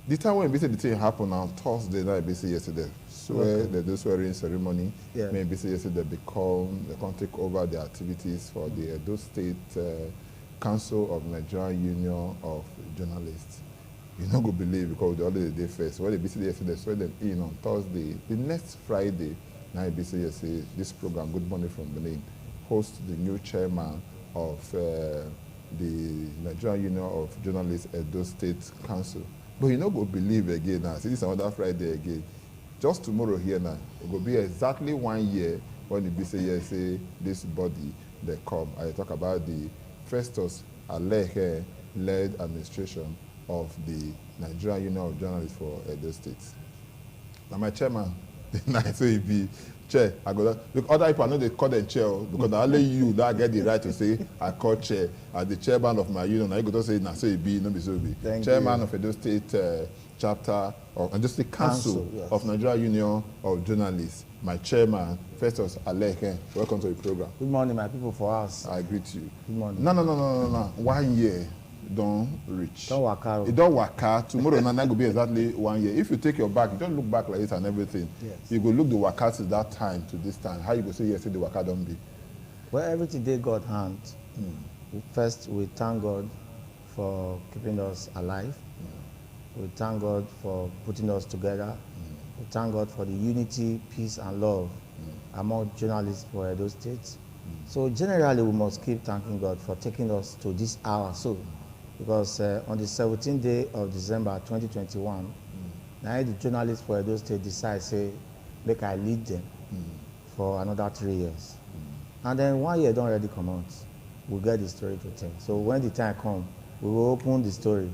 The time when basically the thing happened on Thursday night, basically yesterday, the swearing ceremony, Yeah. maybe basically yesterday they can take over the activities for the Edo State Council of Nigerian Union of Journalists. You not go believe because the other day first. When they basically yesterday swear them in on Thursday, the next Friday, now basically yesterday, this program, Good Morning from Benin, hosts the new chairman of the Nigerian Union of Journalists Edo State Council. But you not go believe again now. See, this is another Friday again. Just tomorrow here now, it will be exactly 1 year when the BCA say this body they come. I talk about the Festus Alehe-led administration of the Nigerian Union of Journalists for Edo State. Now my chairman, I say he be chair. I go look other people I know they call them chair because only you that get the right to say I call chair as the chairman of my union. Now you go to say so he be, no be so be. Chairman of Edo State chapter of Edo State Council yes. of Nigerian Union of Journalists. My chairman, Festus Alehe. Welcome to the program. Good morning, my people for us. I greet you. Good morning. No. 1 year. Don't reach. Don't work out. It don't work out. Tomorrow night will be exactly 1 year. If you take your back, you don't look back like this and everything. Yes. You go look the work out since that time to this time. How you go say yes, the work out don't be? Well, everything they God hand. First, we thank God for keeping us alive. We thank God for putting us together. We thank God for the unity, peace, and love among journalists for Edo State. So generally, we must keep thanking God for taking us to this hour. So. Because on the 17th day of December 2021, now the journalists for Edo State decide, say, make I lead them for another 3 years. And then 1 year don't already come out. We'll get the story to tell. So when the time comes, we will open the story.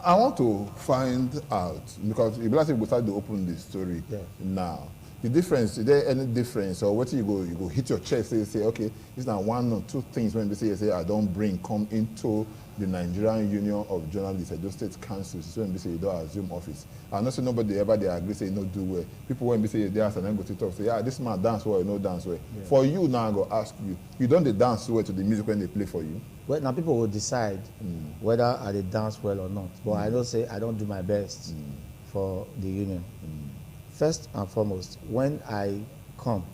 I want to find out, because if last we start to open the story now. The difference, is there any difference or what you go hit your chest say okay, these are 1 or 2 things when they say I don't bring come into the Nigerian Union of Journalists Edo State Council. So when they say you don't assume office. I know say nobody ever they agree say you don't do well. People when they say they ask and then go to talk say this man dance well, you know dance well. Yeah. For you now I go ask you don't they dance well to the music when they play for you? Well now people will decide whether they dance well or not. But I don't say I don't do my best for the union. First and foremost, when I come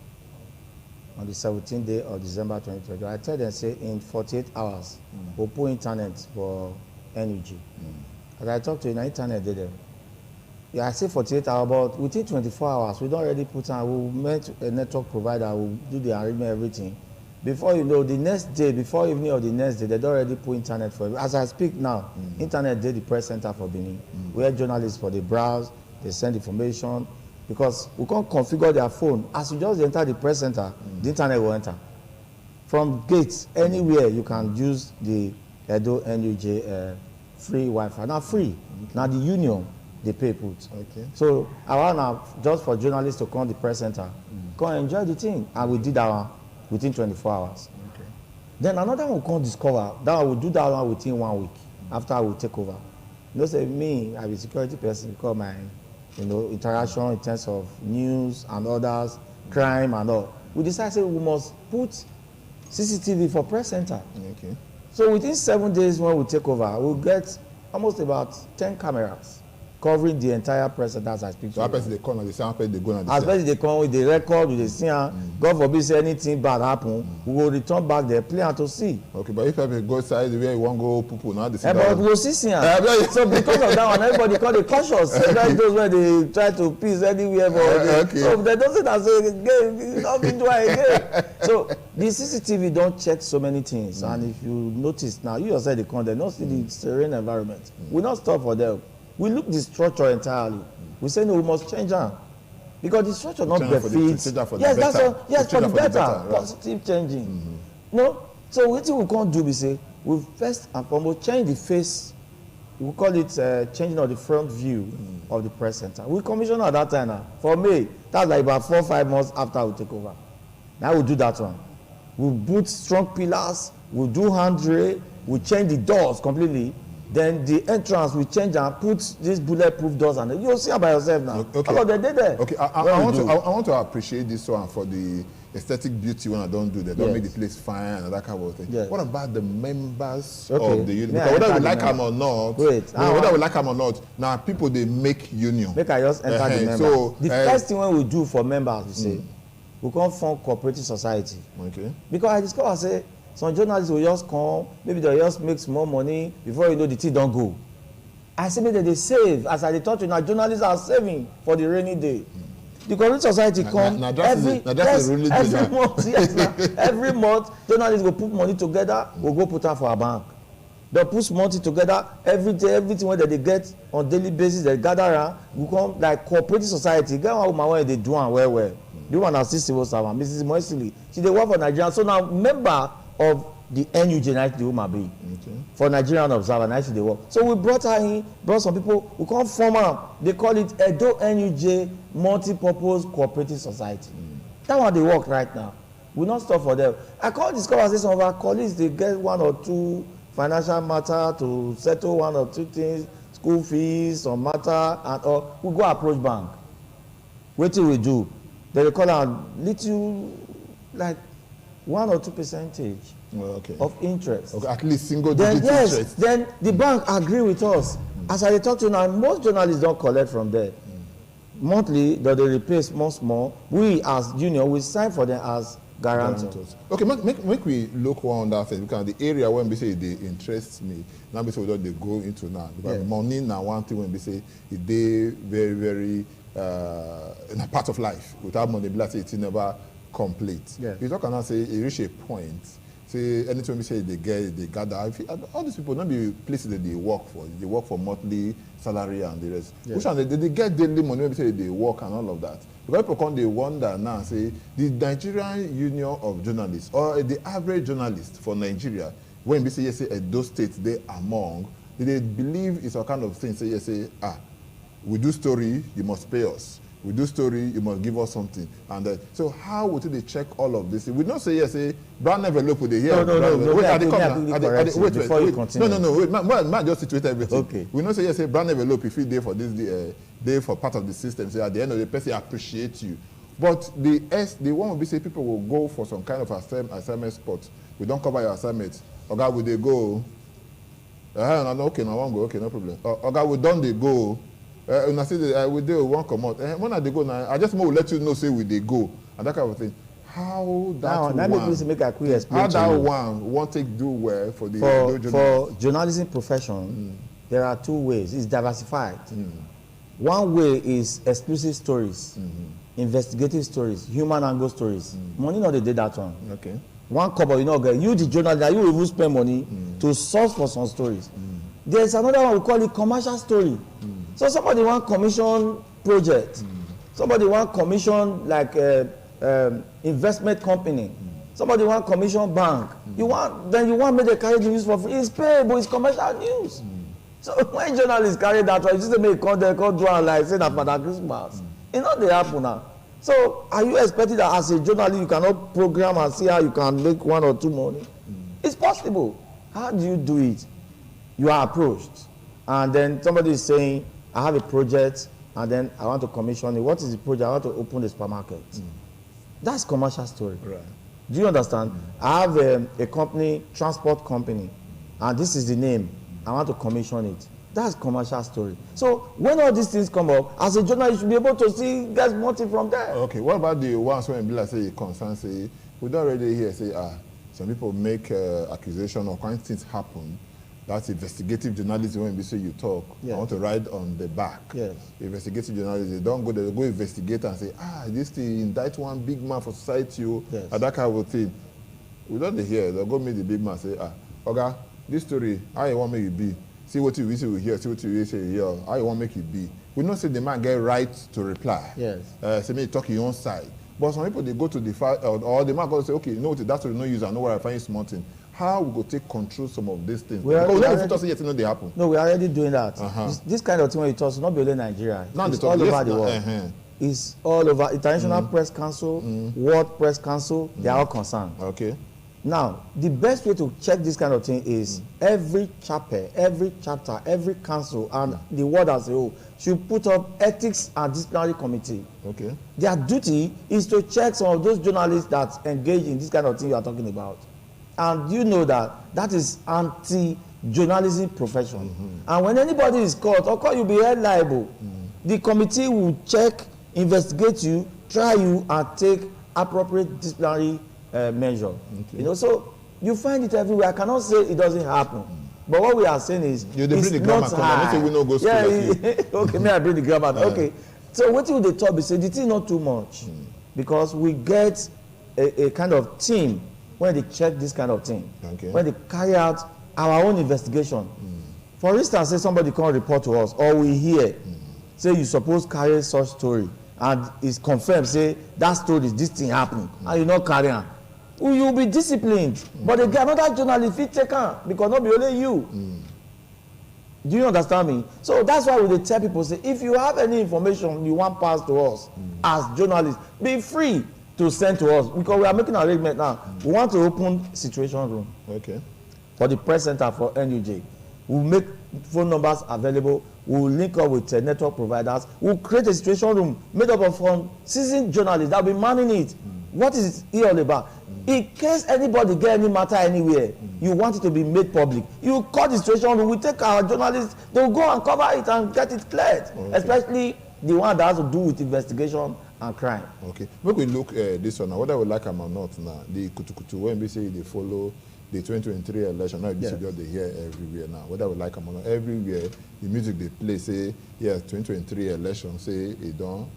on the 17th day of December 2020, I tell them, say, in 48 hours, we'll put internet for energy. As I talk to you, the internet did them. Yeah, I say 48 hours, but within 24 hours, we don't already put on, we'll meet a network provider, we'll do the arrangement, everything. Before you know, the next day, before evening of the next day, they don't already put internet for it. As I speak now, internet did the press center for Benin, where journalists for the browse, they send information, because we can't configure their phone. As you just enter the press center, the internet will enter. From gates, anywhere you can use the Edo NUJ free Wi-Fi. Now free. Now the union, they pay put. Okay. So I want now just for journalists to come to the press center, come enjoy the thing. And we did that one within 24 hours. Okay. Then another one we can't discover. That one, we'll do that one within 1 week after we take over. You know, say me, I'm a security person because my interaction in terms of news and others, crime and all. We decided we must put CCTV for press center. Okay. So within 7 days when we take over, we'll get almost about 10 cameras covering the entire press center as I speak. So as they come and they say, they go and as best they come with the record, with the scene, God forbid say anything bad happen, we will return back there, play and to see. Okay, but if I go outside where you want to go poo now this but we'll see scene. So because of that one, everybody call the cautious. That's those where they try to peace anywhere. So they don't say that say again, nothing do again. So the CCTV don't check so many things. And if you notice now, you yourself they come, they don't see the serene environment. We not stop for them. We look the structure entirely. We say no, we must change them because the structure not benefits. Yes, that's all. Yes, for the better, positive changing. No, so what we can't do, we say we first and foremost change the face. We call it changing of the front view of the press center. We commissioned at that time now. For me, that's like about 4 or 5 months after we take over. Now we do that one. We put strong pillars. We do handrail. We change the doors completely. Then the entrance we change and put these bulletproof doors and you'll see it by yourself now. Okay. They did there. Okay, I want to appreciate this one for the aesthetic beauty when I don't do that. Don't make the place fine and that kind of thing. Yes. What about the members Okay. of the union? Yeah, Because whether we like them or not, whether we like them or not, now people they make union. Make I just enter the members. So the first thing when we do for members, we say, we come form cooperative society. Okay. Because I discover say some journalists will just come, maybe they'll just make small money before you know the thing don't go. I say maybe they save. As I talk to you now, journalists are saving for the rainy day. The cooperative society come every month. Yes, every month, journalists will put money together, we'll go put her for a bank. They'll put money together every day, everything where they get on daily basis, they gather around, we come like cooperative society. Get one woman where they do one well. The one as civil servant, Mrs. Moisili. She they work for Nigeria. So now member of the NUJ, nice the woman be. Okay. For Nigerian Observer, nice they work. So we brought her in, brought some people, we come form her. They call it Edo NUJ Multi-Purpose Cooperative Society. That one they work right now. We not stop for them. I call this conversation of our colleagues, they get one or two financial matter to settle one or two things, school fees or matter, and or we go approach bank. What do we do? They call out little like 1 or 2 percentage of interest. Okay, at least single digit interest. Then the bank agree with us. As I talk to you now, most journalists don't collect from there. Monthly, they repay small. We as union, we sign for them as guarantors. Okay, make we look one on that thing because the area when we say they interest me, now we say what they go into now. Because money now one thing when we say they very, very in a part of life. Without money, it's never complete. Yes. You talk and say it reach a point. Say anytime we say they gather. All these people not be places that they work for. They work for monthly salary and the rest. Yes. Which one they get daily money when we say they work and all of that. Because people come they wonder now say the Nigerian Union of Journalists or the average journalist for Nigeria when we say yes, say those states they among they believe it's a kind of thing. Say yes, say we do story, you must pay us. We do story, you must give us something. And so how would they check all of this? We don't say yes, say brown envelope with the here. No. Wait, before you continue. No. Wait, man, just situate everything. Okay. We don't say yes, say brown envelope if you day for this day for part of the system. Say at the end of the person appreciate you. But the one will be say people will go for some kind of assignment spot. We don't cover your assignment. Oga, will they go? Okay, no one go. Okay, no problem. Oga, we don't they go? Una say we dey wan comot. When I dey go now, I just will let you know say we dey go and that kind of thing. How that now, one? Make a quick explain how to that you. one take do well for the for journalism profession? There are 2 ways. It's diversified. One way is exclusive stories, investigative stories, human angle stories. Money not they did that one. Okay. One couple, you know, you the journalist, you will spend money to source for some stories. There's another one we call it commercial story. So somebody want commission project, somebody want commission like investment company, somebody want commission bank. You want make they carry the news for free. It's payable. It's commercial news. So when journalists carry that one, you just make come there, come do and like say that Father Christmas. It's not the happen now. So are you expecting that as a journalist you cannot program and see how you can make 1 or 2 money? It's possible. How do you do it? You are approached, and then somebody is saying, I have a project, and then I want to commission it. What is the project? I want to open the supermarket. That's commercial story. Right. Do you understand? I have a company, transport company, and this is the name. I want to commission it. That's commercial story. So when all these things come up, as a journalist, you should be able to see get motive from there. Okay. What about the ones when like say concern say we don't already hear say some people make accusation or kind of things happen. That's investigative journalism when we say you talk. Yes. I want to ride on the back. Yes. Investigative journalism, they don't go there, they go investigate and say, this thing indict one big man for society, yes. And that kind of thing. We don't hear, they'll go meet the big man and say, okay, this story, how you want make it be? See what you say we hear, see what you say here, how you want make it be? We don't say the man get right to reply. Yes. Say maybe talk your own side. But some people, they go to the file, or the man goes say, okay, you know what, that's what no use, I know where I find small thing. How we go take control some of these things? Because we don't say yet, they happen. No, we are already doing that. This kind of thing when you talk, not only Nigeria. It's all over the world. It's all over. International Press Council, World Press Council, they are all concerned. Okay. Now, the best way to check this kind of thing is every chapter, every council, and the world as a whole should put up ethics and disciplinary committee. Okay. Their duty is to check some of those journalists that engage in this kind of thing you are talking about. And you know that is anti-journalism profession. And when anybody is caught, of course you'll be held liable. The committee will check, investigate you, try you, and take appropriate disciplinary measure. Okay. You know, so you find it everywhere. I cannot say it doesn't happen, but what we are saying is it's not high. We no go school like okay, may I bring the grammar? Okay, so what will they talk? Say the thing not too much, because we get a kind of team when they check this kind of thing. Okay. When they carry out our own investigation. For instance, say somebody come report to us, or we hear say you suppose carry such story, and it's confirmed say that story is this thing happening, and you not carry on. You will be disciplined. But again, another journalist fit take on, because not be only you. Do you understand me? So that's why we tell people, say, if you have any information you want pass to us as journalists, be free to send to us, because we are making an arrangement now. We want to open situation room for the press center for NUJ. We'll make phone numbers available. We'll link up with network providers. We'll create a situation room made up of seasoned journalists that will be manning it. What is it all about? In case anybody get any matter anywhere, you want it to be made public, you call the situation room, we take our journalists, they'll go and cover it and get it cleared, especially the one that has to do with investigation and crime. Okay, when we look this one now, whether we like them or not now, the kutukutu, when we say they follow the 2023 election, now this is what they hear everywhere now, whether we like them or not, everywhere, the music they play say, yes, 2023 election, say it don't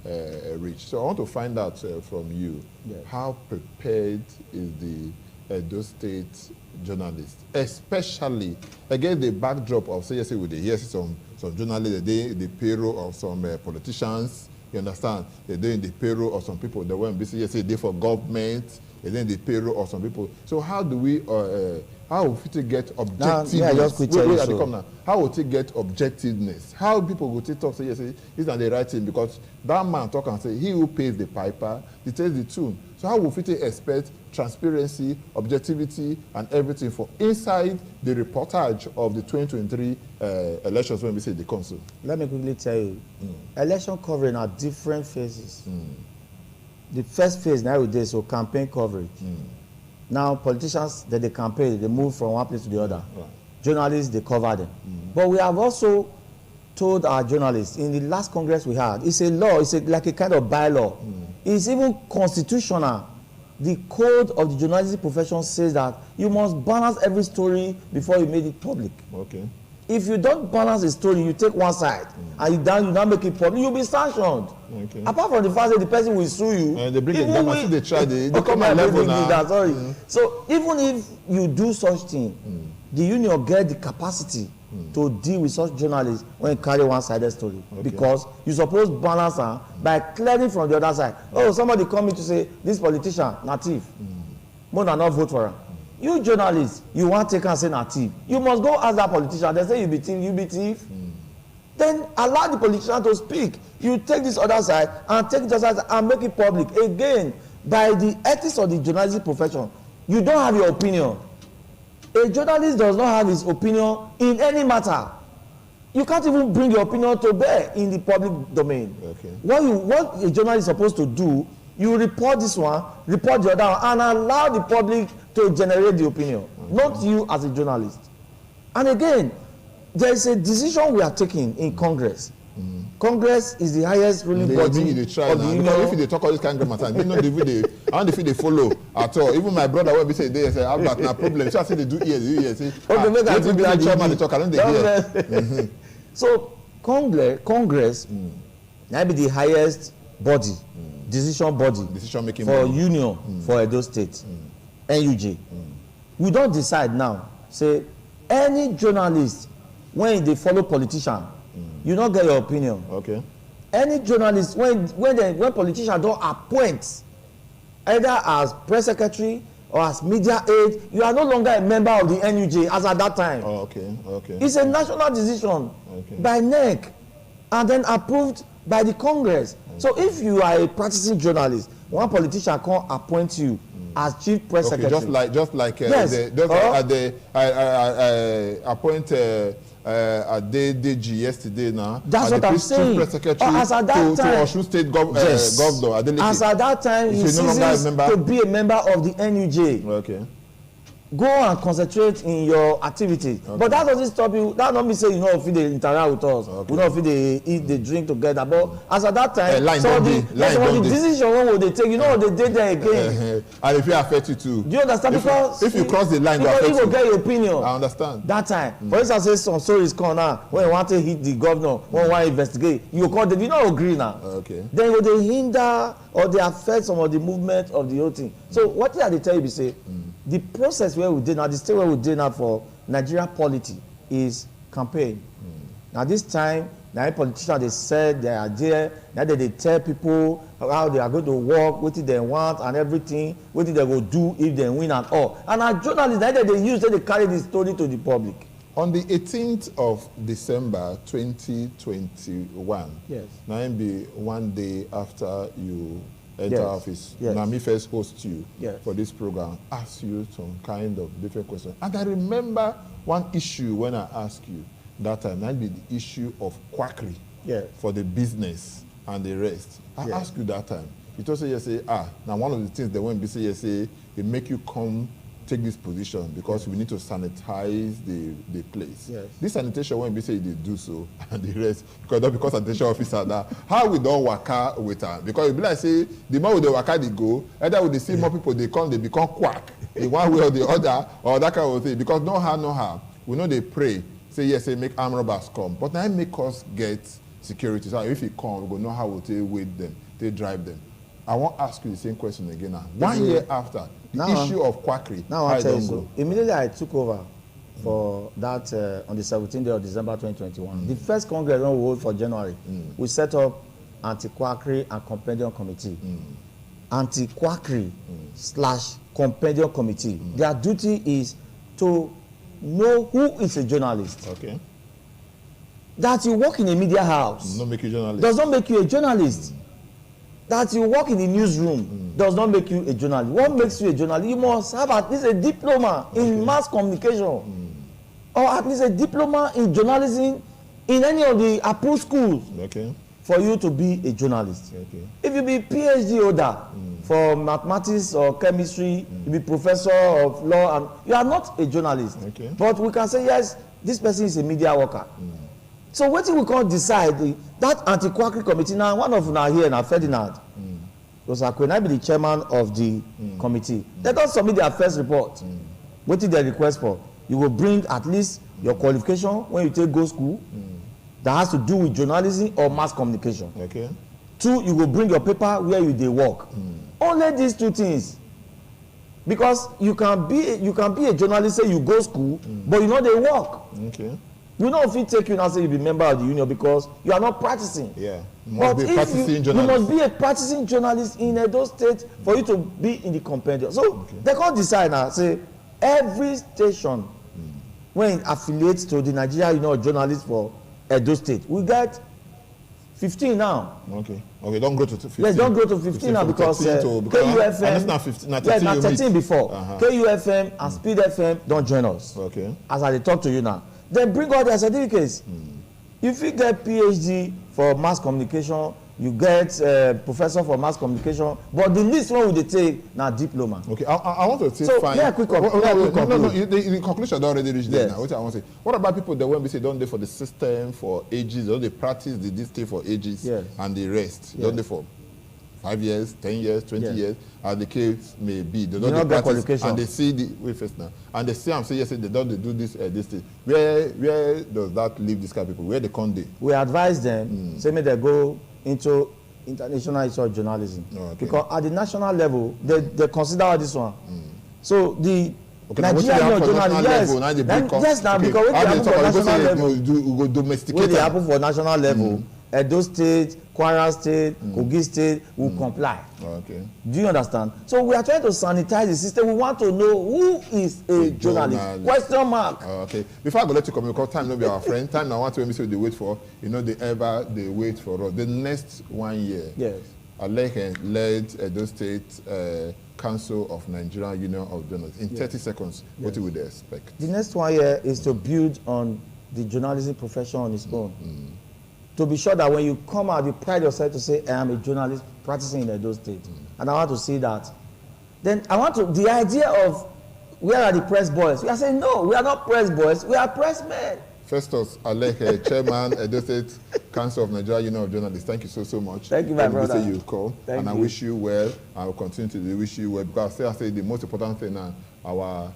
reach. So I want to find out from you, how prepared is the Edo State journalist, especially against the backdrop of, say, we hear some journalists, the payroll of some politicians, you understand? They're doing the payroll of some people that went busy, they for government, and then the payroll of some people. So how do we, how will it get objectiveness? How will it get objectiveness? How people will talk, say, yes, this is the right thing, because that man talk and say, he who pays the piper, he tells the tune. So how will it expect transparency, objectivity, and everything for inside the reportage of the 2023 elections when we say the council? Let me quickly tell you, election covering are different phases. The first phase nowadays, so campaign coverage. Now politicians, they campaign, they move from one place to the other. Journalists, they cover them. But we have also told our journalists in the last Congress we had, it's a law, it's like a kind of bylaw. It's even constitutional. The code of the journalistic profession says that you must balance every story before you make it public. Okay. If you don't balance a story, you take one side and you now make it public, you'll be sanctioned. Okay. Apart from the fact that the person will sue you, they bring it down until they try. They come at level now. So even if you do such thing, the union get the capacity to deal with such journalists when you carry one-sided story, because you suppose balance her by clearing from the other side. Oh, somebody come in to say this politician na thief, more than not vote for her. You journalists, you want to take and say na thief, you must go ask that politician. They say you be thief. Then allow the politician to speak. You take this other side and take this other side and make it public. Again, by the ethics of the journalistic profession, you don't have your opinion. A journalist does not have his opinion in any matter. You can't even bring your opinion to bear in the public domain. Okay. What a journalist is supposed to do, you report this one, report the other one, and allow the public to generate the opinion, not you as a journalist. And again, there is a decision we are taking in Congress. Congress is the highest ruling body of the union. If they talk all this kind of matter, they know they follow at all. Even my brother will be saying, they say, I've got no problem. So I say they do here. Say, they talk, I don't hear. So Congress might be the highest body, decision making for union for Edo State, NUJ. We don't decide now. Say any journalist, when they follow politician, you don't get your opinion. Okay. Any journalist, when politicians don't appoint, either as press secretary or as media aide, you are no longer a member of the NUJ as at that time. Oh, okay. It's a national decision by NEC and then approved by the Congress. So if you are a practicing journalist, one politician can't appoint you as chief press secretary. Just like yes. Appoint Deji yesterday now. That's what I'm saying. Chief press secretary as at that time, to Osun State governor Adeleke. As at that time, he ceases to be a member of the NUJ. Okay. Go and concentrate in your activities. Okay. But that doesn't stop you. That don't mean say you know if they interact with us. Okay. We know if they eat, they drink together. But as at that time, so the decision one will they take. You know they did there again. And if it affect you too. Do you understand? Because if you cross the line, because you will get your opinion. I understand. That time, for instance, say some stories come now when you want to hit the governor, when you want to investigate, you call them. You not agree now. Okay. Then will they hinder or they affect some of the movement of the whole thing. So what did they tell you? Say. The process where we did now, the state where we did now for Nigeria polity is campaign. Now this time, the politicians they said they are there. Now they tell people how they are going to work, what they want and everything, what they will do if they win and all. And our journalists, now they use they carry this story to the public. On the 18th of December 2021, yes. Now it be one day after you enter office. Yes. Now me first host you yes. for this program, ask you some kind of different questions. And I remember one issue when I asked you that time, that be the issue of quackery for the business and the rest. I asked you that time. You told me, you say, now one of the things that when be say, you say, it make you come take this position because we need to sanitize the place. Yes. This sanitation when we say they do so and the rest because sanitation officer now how we don't waka with her because it be like say the more we dey waka they go either we dey see more people they come they become quack in one way or the other or that kind of thing because no harm we know they pray say yes say make armed robbers come but now it make us get security so if it come we go know how we take wait them they drive them. I won't ask you the same question again now. 1 year after the issue of quackery. Now I'll tell you so. Immediately I took over for that on the 17th day of December 2021. The first Congress we hold for January, we set up anti-quackery and compendium committee. Anti-quackery / compendium committee. Their duty is to know who is a journalist. Okay. That you work in a media house does not make you a journalist. Does not make you a journalist. That you work in the newsroom does not make you a journalist. What makes you a journalist? You must have at least a diploma in mass communication, or at least a diploma in journalism in any of the approved schools for you to be a journalist. If you be PhD holder for mathematics or chemistry, you be professor of law, and you are not a journalist. But we can say yes, this person is a media worker. So what we can't decide that anti-quackery committee now one of them here now Ferdinand was going to be the chairman of the committee. They don't submit their first report. What did they request for? You will bring at least your qualification when you take go school that has to do with journalism or mass communication. Okay. 2, you will bring your paper where you they work. Only these 2 things. Because you can be a journalist say you go school, but you know they work. Okay. You know if it take you now say you be member of the union because you are not practicing. Yeah. But if you must be a practicing journalist in Edo State for you to be in the compendium. So they can't decide now. Say every station when it affiliates to the Nigeria Union of Journalists for Edo State, we get 15 now. Okay. Don't go to 15. Yes, don't go to 15 now because KUFM. Not 15. Not 13, not 13 before. KUFM and Speed FM don't join us. Okay. As I talk to you now. Then bring all their certificates. If you get PhD for mass communication, you get professor for mass communication, but the least one would they take now diploma. Okay, I want to say so, fine. Yeah, quick no, the conclusion already reached there now. What I want to say. What about people that when we say don't they for the system for ages, don't they practice this thing for ages and the rest? Don't they for 5 years, 10 years, 20 years, as the case may be. They don't get qualification and they see the wait first now. And they see and say yes, they don't do this this thing. Where does that leave these kind of people? Where they come they? We advise them, say may they go into international issue of journalism. Because at the national level, they consider all this one. So the Nigerian journalists, now because what they happen for national level, we go domesticate. What they happen for national level, Edo State, Kwara State, Kogi State will comply. Okay. Do you understand? So we are trying to sanitize the system. We want to know who is a journalist. Question mark. Okay. Before I go let you come, because time no be our friend. Time now want to say they wait for. They wait for us. The next 1 year. Yes. Alehe led Edo State Council of Nigerian Union of Journalists. In 30 seconds, what would they expect? The next 1 year is to build on the journalism profession on its own. To be sure that when you come out, you pride yourself to say, I am a journalist practicing in Edo State. And I want to see that. Then I want to, the idea of, where are the press boys? We are saying, no, we are not press boys, we are press men. Festus Alehe, Chairman, Edo State Council of Nigeria Union of Journalists. Thank you so much. Thank you, my brother. You call, and I wish you well. I will continue to wish you well, because I say the most important thing now, our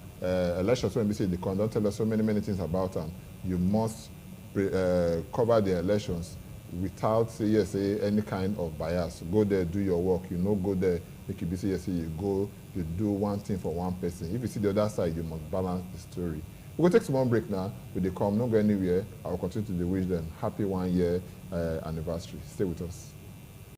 elections when we say the don't tell us so many things about them. You must cover the elections without say any kind of bias. Go there, do your work. You know, go there, make it be say you go, you do one thing for one person. If you see the other side, you must balance the story. We'll take some more break now. When they come, not go anywhere. I will continue to wish them happy 1 year anniversary. Stay with us.